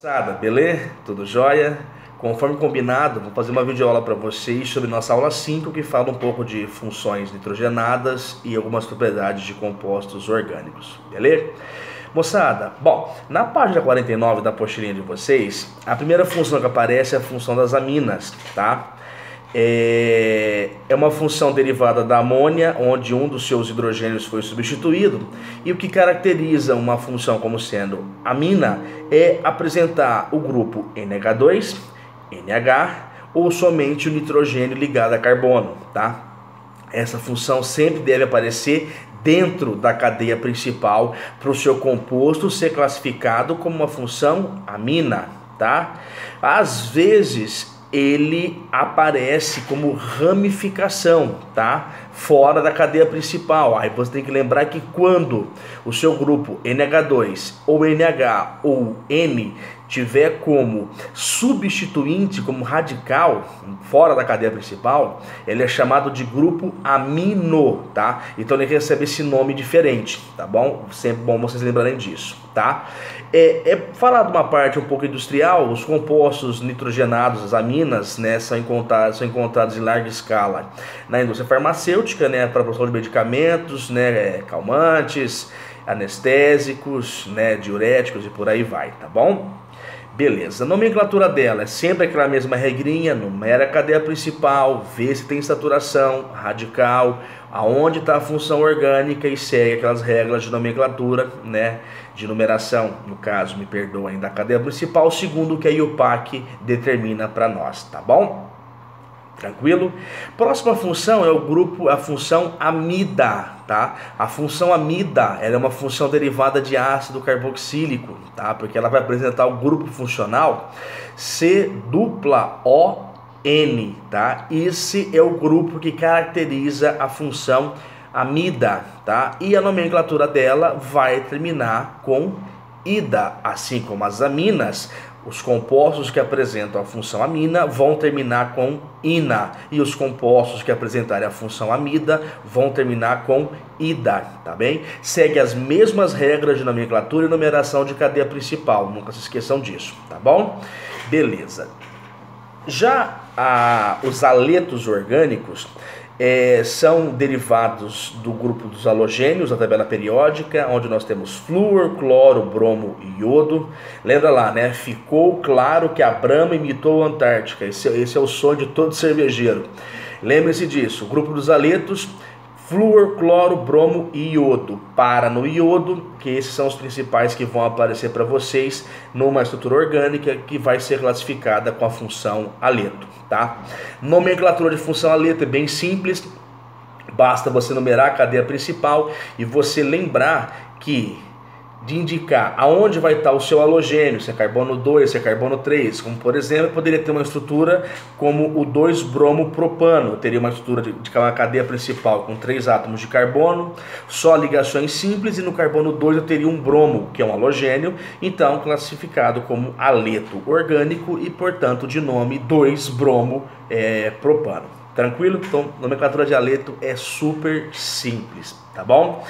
Moçada, beleza? Tudo jóia? Conforme combinado, vou fazer uma videoaula para vocês sobre nossa aula 5, que fala um pouco de funções nitrogenadas e algumas propriedades de compostos orgânicos, beleza? Moçada, bom, na página 49 da apostilinha de vocês, a primeira função que aparece é a função das aminas, tá? É uma função derivada da amônia, onde um dos seus hidrogênios foi substituído, e o que caracteriza uma função como sendo amina é apresentar o grupo NH2, NH ou somente o nitrogênio ligado a carbono, tá? Essa função sempre deve aparecer dentro da cadeia principal para o seu composto ser classificado como uma função amina, tá? Às vezes ele aparece como ramificação, tá? Fora da cadeia principal. Aí você tem que lembrar que quando o seu grupo NH2 ou NH ou N tiver como substituinte, como radical, fora da cadeia principal, ele é chamado de grupo amino, tá? Então ele recebe esse nome diferente, tá bom? Sempre bom vocês lembrarem disso, tá? Falar de uma parte um pouco industrial, os compostos nitrogenados, as aminas, né, são encontrados em larga escala na indústria farmacêutica, né, para a produção de medicamentos, né, calmantes, anestésicos, né, diuréticos e por aí vai, tá bom? Beleza, a nomenclatura dela é sempre aquela mesma regrinha: numera a cadeia principal, vê se tem saturação, radical, aonde está a função orgânica e segue aquelas regras de nomenclatura, né, de numeração, no caso, me perdoem, da cadeia principal, segundo o que a IUPAC determina para nós, tá bom? Tranquilo? Próxima função é a função amida, tá? A função amida, ela é uma função derivada de ácido carboxílico, tá? Porque ela vai apresentar o grupo funcional C-O-N, tá? Esse é o grupo que caracteriza a função amida, tá? E a nomenclatura dela vai terminar com ida, assim como as aminas. Os compostos que apresentam a função amina vão terminar com ina, e os compostos que apresentarem a função amida vão terminar com ida, tá bem? Segue as mesmas regras de nomenclatura e numeração de cadeia principal, nunca se esqueçam disso, tá bom? Beleza. Já os aletos orgânicos são derivados do grupo dos halogênios da tabela periódica, onde nós temos flúor, cloro, bromo e iodo. Lembra lá, né? Ficou claro que a Brahma imitou a Antártica. Esse é o sonho de todo cervejeiro. Lembre-se disso. O grupo dos aletos: flúor, cloro, bromo e iodo. Para no iodo, que esses são os principais que vão aparecer para vocês numa estrutura orgânica que vai ser classificada com a função aleto, tá? Nomenclatura de função aleto é bem simples, basta você numerar a cadeia principal e você lembrar de indicar aonde vai estar o seu halogênio, se é carbono 2, se é carbono 3, como por exemplo, poderia ter uma estrutura como o 2-bromo-propano, teria uma estrutura de uma cadeia principal com 3 átomos de carbono, só ligações simples, e no carbono 2 eu teria um bromo, que é um halogênio, então classificado como aleto orgânico e portanto de nome 2-bromo-propano. Tranquilo? Então, nomenclatura de aleto é super simples, tá bom?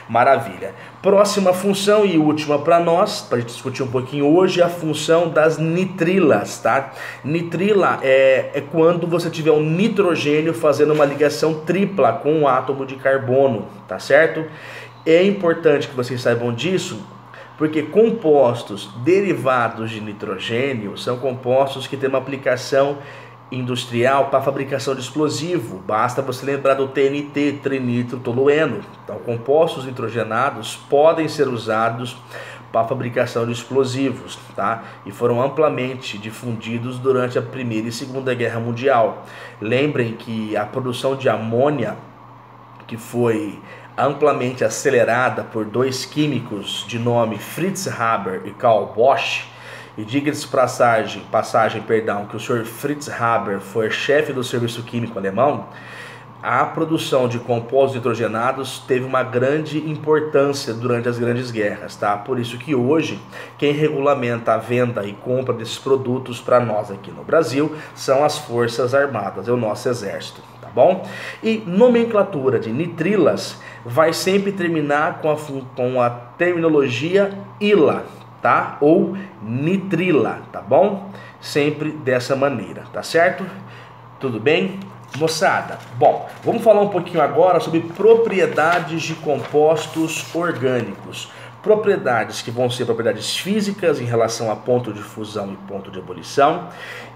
Maravilha. Próxima função e última para nós, para a gente discutir um pouquinho hoje, é a função das nitrilas, tá? Nitrila é quando você tiver um nitrogênio fazendo uma ligação tripla com um átomo de carbono, tá certo? É importante que vocês saibam disso, porque compostos derivados de nitrogênio são compostos que têm uma aplicação industrial para a fabricação de explosivo. Basta você lembrar do TNT, trinitrotolueno. Então, compostos nitrogenados podem ser usados para a fabricação de explosivos, tá? E foram amplamente difundidos durante a Primeira e Segunda Guerra Mundial. Lembrem que a produção de amônia, que foi amplamente acelerada por dois químicos de nome Fritz Haber e Karl Bosch. E diga-se passagem, que o Sr. Fritz Haber foi chefe do serviço químico alemão. A produção de compostos nitrogenados teve uma grande importância durante as grandes guerras, tá? Por isso que hoje quem regulamenta a venda e compra desses produtos para nós aqui no Brasil são as Forças Armadas, é o nosso exército, tá bom? E nomenclatura de nitrilas vai sempre terminar com a terminologia ila, tá? Ou nitrila, tá bom? Sempre dessa maneira, tá certo? Tudo bem? Moçada, bom, vamos falar um pouquinho agora sobre propriedades de compostos orgânicos. Propriedades que vão ser propriedades físicas em relação a ponto de fusão e ponto de ebulição.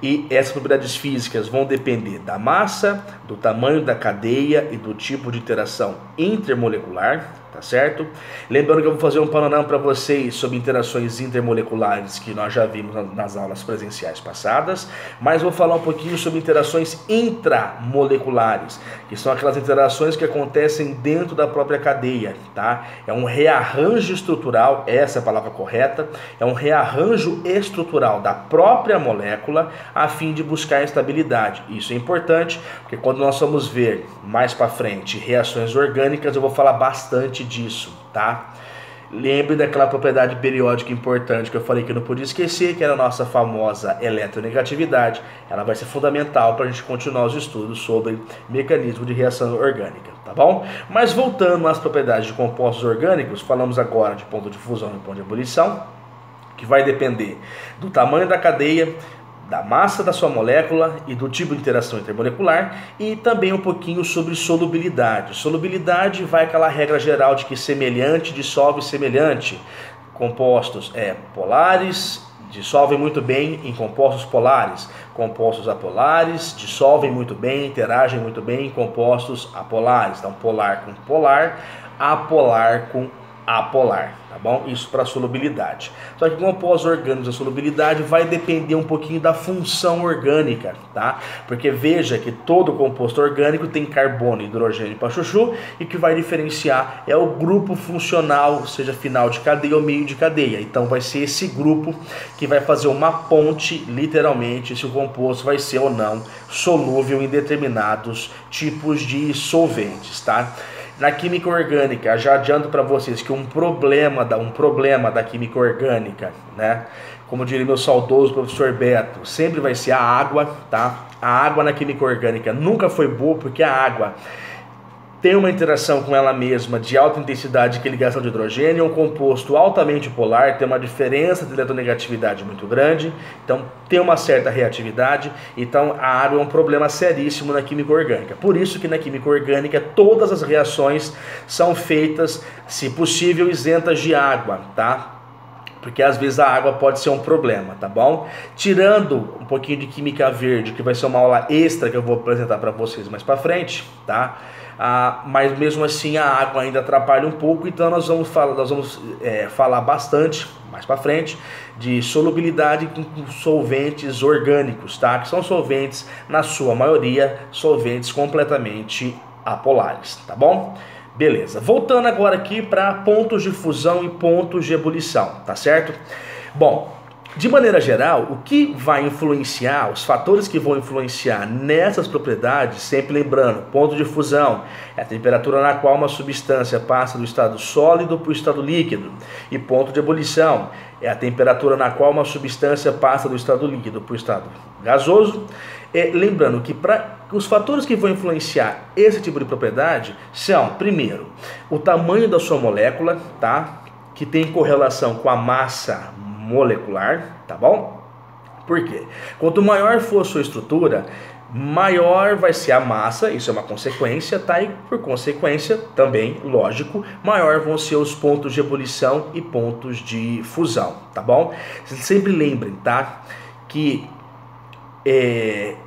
E essas propriedades físicas vão depender da massa, do tamanho da cadeia e do tipo de interação intermolecular, tá certo? Lembrando que eu vou fazer um panorama para vocês sobre interações intermoleculares que nós já vimos nas aulas presenciais passadas, mas vou falar um pouquinho sobre interações intramoleculares, que são aquelas interações que acontecem dentro da própria cadeia, tá? É um rearranjo estrutural, essa é a palavra correta, é um rearranjo estrutural da própria molécula a fim de buscar estabilidade. Isso é importante, porque quando nós vamos ver mais para frente reações orgânicas, eu vou falar bastante disso, tá? Lembre daquela propriedade periódica importante que eu falei que eu não podia esquecer, que era a nossa famosa eletronegatividade. Ela vai ser fundamental para a gente continuar os estudos sobre mecanismo de reação orgânica, tá bom? Mas voltando às propriedades de compostos orgânicos, falamos agora de ponto de fusão e ponto de ebulição, que vai depender do tamanho da cadeia, da massa da sua molécula e do tipo de interação intermolecular, e também um pouquinho sobre solubilidade. Solubilidade vai aquela regra geral de que semelhante dissolve semelhante. Compostos polares dissolvem muito bem em compostos polares. Compostos apolares dissolvem muito bem, interagem muito bem em compostos apolares. Então, polar com polar, apolar com apolar, tá bom? Isso para solubilidade. Só que compostos orgânicos, a solubilidade vai depender um pouquinho da função orgânica, tá? Porque veja que todo composto orgânico tem carbono, hidrogênio para chuchu, e o que vai diferenciar é o grupo funcional, seja final de cadeia ou meio de cadeia. Então vai ser esse grupo que vai fazer uma ponte, literalmente, se o composto vai ser ou não solúvel em determinados tipos de solventes, tá? Na química orgânica, já adianto para vocês que um problema da química orgânica, né? Como diria meu saudoso professor Beto, sempre vai ser a água, tá? A água na química orgânica nunca foi boa, porque a água tem uma interação com ela mesma de alta intensidade, que é ligação de hidrogênio, é um composto altamente polar, tem uma diferença de eletronegatividade muito grande, então tem uma certa reatividade, então a água é um problema seríssimo na química orgânica. Por isso que na química orgânica todas as reações são feitas, se possível, isentas de água, tá? Porque às vezes a água pode ser um problema, tá bom? Tirando um pouquinho de química verde, que vai ser uma aula extra que eu vou apresentar para vocês mais para frente, tá? Mas mesmo assim a água ainda atrapalha um pouco, então nós vamos falar bastante mais para frente de solubilidade com solventes orgânicos, tá? Que são solventes, na sua maioria, solventes completamente apolares, tá bom? Beleza, voltando agora aqui para pontos de fusão e pontos de ebulição, tá certo? Bom, de maneira geral, o que vai influenciar, os fatores que vão influenciar nessas propriedades, sempre lembrando, ponto de fusão é a temperatura na qual uma substância passa do estado sólido para o estado líquido, e ponto de ebulição é a temperatura na qual uma substância passa do estado líquido para o estado gasoso. Lembrando que os fatores que vão influenciar esse tipo de propriedade são, primeiro, o tamanho da sua molécula, tá? Que tem correlação com a massa molecular, tá bom? Por quê? Quanto maior for a sua estrutura, maior vai ser a massa, isso é uma consequência, tá? E por consequência, também, lógico, maior vão ser os pontos de ebulição e pontos de fusão, tá bom? Sempre lembrem, tá? Que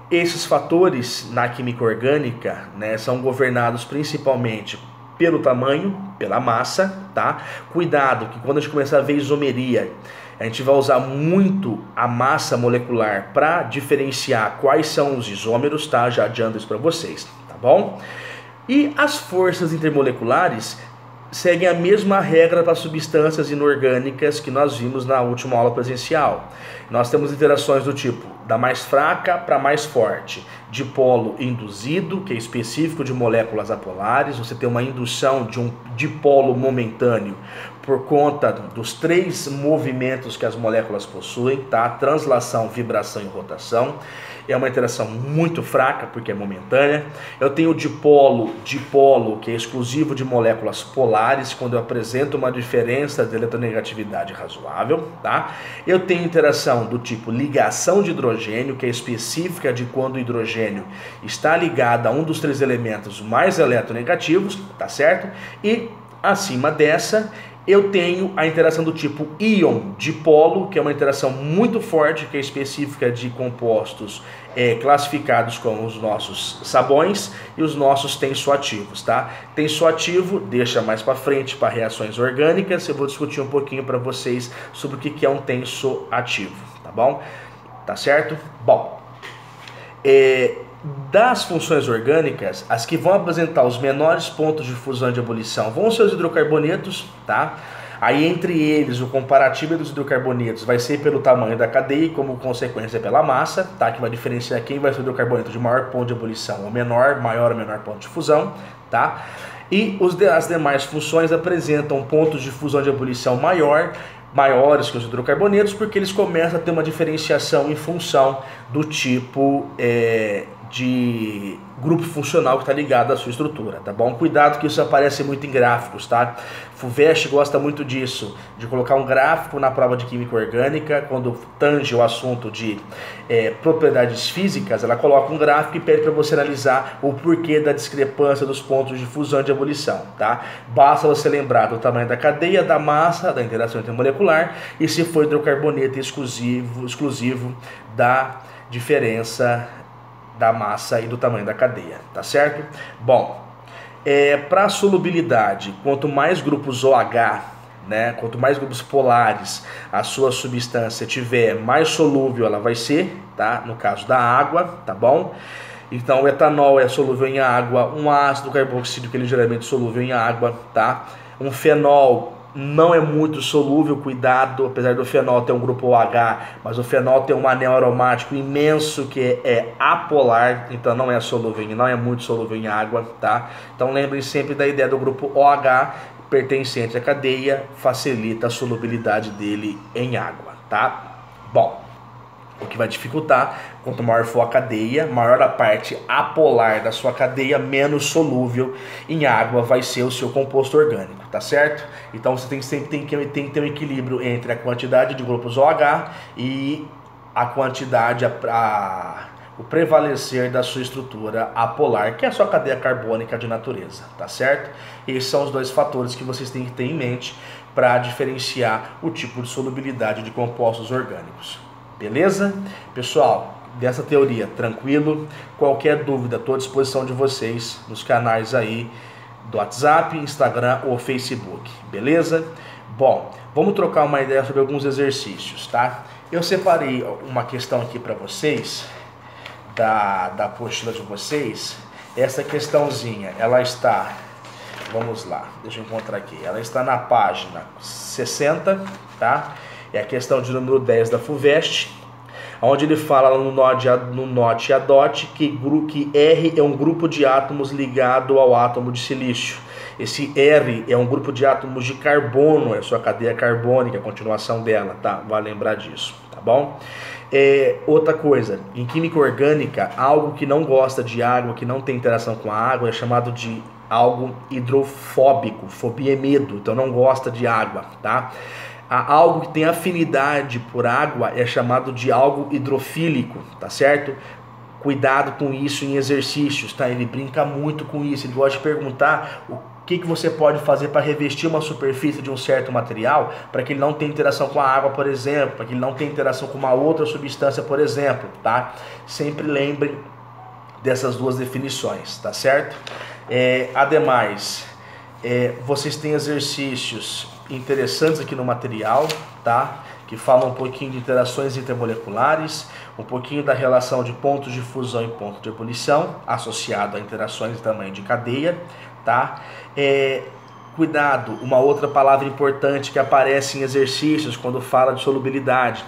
esses fatores na química orgânica, né, são governados principalmente pelo tamanho, pela massa, tá? Cuidado que quando a gente começar a ver isomeria, a gente vai usar muito a massa molecular para diferenciar quais são os isômeros, tá? Já adianto isso para vocês, tá bom? E as forças intermoleculares seguem a mesma regra para substâncias inorgânicas que nós vimos na última aula presencial. Nós temos interações do tipo da mais fraca para mais forte, dipolo induzido, que é específico de moléculas apolares. Você tem uma indução de um dipolo momentâneo por conta dos 3 movimentos que as moléculas possuem, tá? Translação, vibração e rotação. É uma interação muito fraca, porque é momentânea. Eu tenho o dipolo, que é exclusivo de moléculas polares, quando eu apresento uma diferença de eletronegatividade razoável, tá? Eu tenho interação do tipo ligação de hidrogênio, que é específica de quando o hidrogênio está ligado a um dos 3 elementos mais eletronegativos, tá certo? E acima dessa, eu tenho a interação do tipo íon dipolo, que é uma interação muito forte, que é específica de compostos classificados como os nossos sabões e os nossos tensoativos, tá? Tensoativo deixa mais para frente para reações orgânicas. Eu vou discutir um pouquinho para vocês sobre o que é um tensoativo, tá bom? Tá certo? Bom, das funções orgânicas, as que vão apresentar os menores pontos de fusão e de ebulição vão ser os hidrocarbonetos, tá? Aí entre eles o comparativo dos hidrocarbonetos vai ser pelo tamanho da cadeia e como consequência pela massa, tá? Que vai diferenciar quem vai ser o hidrocarboneto de maior ponto de ebulição ou menor, maior ou menor ponto de fusão, tá? E as demais funções apresentam pontos de fusão e de ebulição maiores que os hidrocarbonetos, porque eles começam a ter uma diferenciação em função do tipo de grupo funcional que está ligado à sua estrutura, tá bom? Cuidado que isso aparece muito em gráficos, tá? FUVEST gosta muito disso, de colocar um gráfico na prova de química orgânica, quando tange o assunto de propriedades físicas, ela coloca um gráfico e pede para você analisar o porquê da discrepância dos pontos de fusão e de ebulição, tá? Basta você lembrar do tamanho da cadeia, da massa, da interação intermolecular e se for hidrocarboneto exclusivo da diferença da massa e do tamanho da cadeia, tá certo? Bom, para solubilidade, quanto mais grupos OH, né, quanto mais grupos polares a sua substância tiver, mais solúvel ela vai ser, tá? No caso da água, tá bom? Então o etanol é solúvel em água, um ácido carboxílico ele é geralmente solúvel em água, tá? Um fenol não é muito solúvel, cuidado, apesar do fenol ter um grupo OH, mas o fenol tem um anel aromático imenso que é apolar, então não é solúvel, não é muito solúvel em água, tá? Então lembrem sempre da ideia do grupo OH pertencente à cadeia, facilita a solubilidade dele em água, tá? Bom, o que vai dificultar, quanto maior for a cadeia, maior a parte apolar da sua cadeia, menos solúvel em água vai ser o seu composto orgânico, tá certo? Então você sempre tem que ter um equilíbrio entre a quantidade de grupos OH e a quantidade, o prevalecer da sua estrutura apolar, que é a sua cadeia carbônica de natureza, tá certo? Esses são os 2 fatores que vocês têm que ter em mente para diferenciar o tipo de solubilidade de compostos orgânicos. Beleza? Pessoal, dessa teoria, tranquilo? Qualquer dúvida, estou à disposição de vocês nos canais aí do WhatsApp, Instagram ou Facebook, beleza? Bom, vamos trocar uma ideia sobre alguns exercícios, tá? Eu separei uma questão aqui para vocês, da apostila de vocês. Essa questãozinha, ela está, vamos lá, deixa eu encontrar aqui, ela está na página 60, tá? É a questão de número 10 da FUVEST, onde ele fala no NOT e ADOT que R é um grupo de átomos ligado ao átomo de silício. Esse R é um grupo de átomos de carbono, é a sua cadeia carbônica, a continuação dela, tá? Vai lembrar disso, tá bom? Outra coisa, em química orgânica, algo que não gosta de água, que não tem interação com a água, é chamado de algo hidrofóbico. Fobia é medo, então não gosta de água, tá? Algo que tem afinidade por água é chamado de algo hidrofílico, tá certo? Cuidado com isso em exercícios, tá? Ele brinca muito com isso, ele gosta de perguntar o que você pode fazer para revestir uma superfície de um certo material para que ele não tenha interação com a água, por exemplo, para que ele não tenha interação com uma outra substância, por exemplo, tá? Sempre lembrem dessas 2 definições, tá certo? Ademais, vocês têm exercícios interessantes aqui no material, tá? Que falam um pouquinho de interações intermoleculares, um pouquinho da relação de pontos de fusão e pontos de ebulição, associado a interações de tamanho de cadeia, tá? Cuidado, uma outra palavra importante que aparece em exercícios quando fala de solubilidade.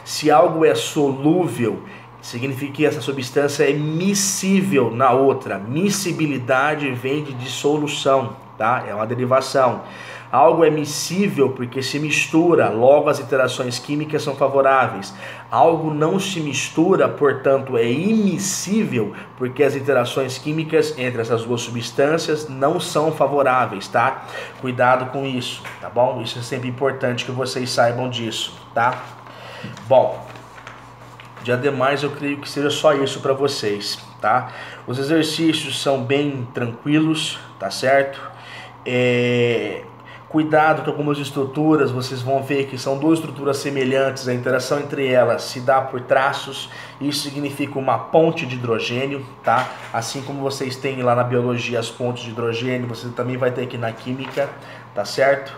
Se algo é solúvel significa que essa substância é miscível na outra. Miscibilidade vem de dissolução, tá? É uma derivação. Algo é miscível porque se mistura, logo as interações químicas são favoráveis. Algo não se mistura, portanto é immiscível porque as interações químicas entre essas duas substâncias não são favoráveis, tá? Cuidado com isso, tá bom? Isso é sempre importante que vocês saibam disso, tá? Bom, de ademais eu creio que seja só isso para vocês, tá? Os exercícios são bem tranquilos, tá certo? Cuidado com algumas estruturas, vocês vão ver que são duas estruturas semelhantes, a interação entre elas se dá por traços, isso significa uma ponte de hidrogênio, tá? Assim como vocês têm lá na biologia as pontes de hidrogênio, você também vai ter aqui na química, tá certo?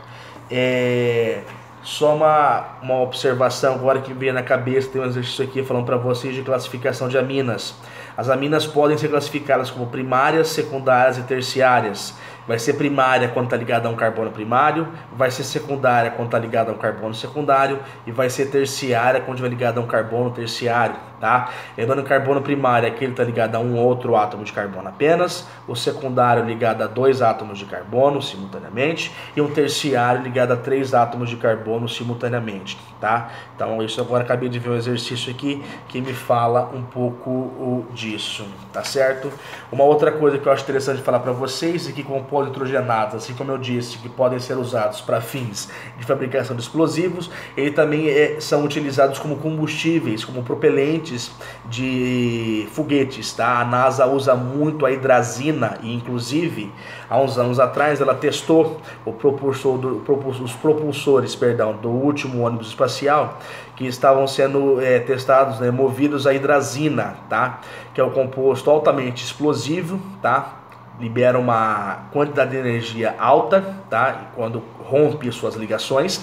Só uma observação agora que me veio na cabeça, tem um exercício aqui falando para vocês de classificação de aminas. As aminas podem ser classificadas como primárias, secundárias e terciárias. Vai ser primária quando está ligada a um carbono primário, vai ser secundária quando está ligada a um carbono secundário e vai ser terciária quando estiver ligada a um carbono terciário, tá? Lembrando que o carbono primário é aquele que está ligado a um outro átomo de carbono apenas, o secundário ligado a 2 átomos de carbono simultaneamente e um terciário ligado a 3 átomos de carbono simultaneamente, tá? Então isso agora acabei de ver um exercício aqui que me fala um pouco disso, tá certo? Uma outra coisa que eu acho interessante falar para vocês é que compostos nitrogenados, assim como eu disse, que podem ser usados para fins de fabricação de explosivos, eles também são utilizados como combustíveis, como propelentes de foguetes, tá? A NASA usa muito a hidrazina e inclusive há uns anos atrás ela testou os propulsores do último ônibus espacial que estavam sendo testados, né, movidos a hidrazina, tá? Que é um composto altamente explosivo, tá? Libera uma quantidade de energia alta, tá? Quando rompe suas ligações.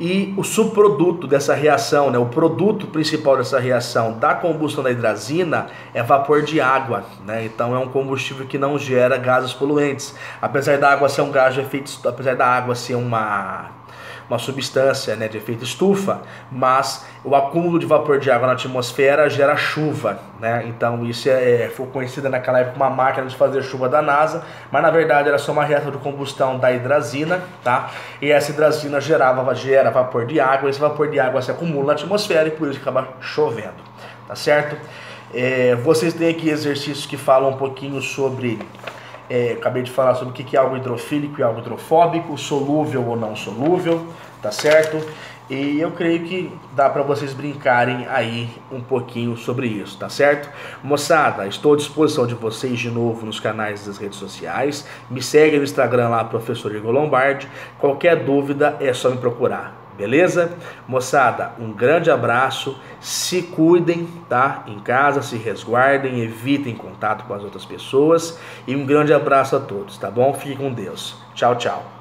E o subproduto dessa reação, né, o produto principal dessa reação da combustão da hidrazina é vapor de água, né? Então é um combustível que não gera gases poluentes. Apesar da água ser um gás de efeito, apesar da água ser uma substância, né, de efeito estufa, mas o acúmulo de vapor de água na atmosfera gera chuva, né? Então isso foi conhecida naquela época uma máquina de fazer chuva da NASA, mas na verdade era só uma reação de combustão da hidrazina, tá? E essa hidrazina gera vapor de água, esse vapor de água se acumula na atmosfera e por isso acaba chovendo, tá certo? Vocês têm aqui exercícios que falam um pouquinho sobre acabei de falar sobre o que é algo hidrofílico e algo hidrofóbico, solúvel ou não solúvel, tá certo? E eu creio que dá para vocês brincarem aí um pouquinho sobre isso, tá certo? Moçada, estou à disposição de vocês de novo nos canais das redes sociais. Me segue no Instagram lá, Professor Igor Lombardi. Qualquer dúvida é só me procurar. Beleza? Moçada, um grande abraço, se cuidem, tá? Em casa, se resguardem, evitem contato com as outras pessoas e um grande abraço a todos, tá bom? Fiquem com Deus. Tchau, tchau.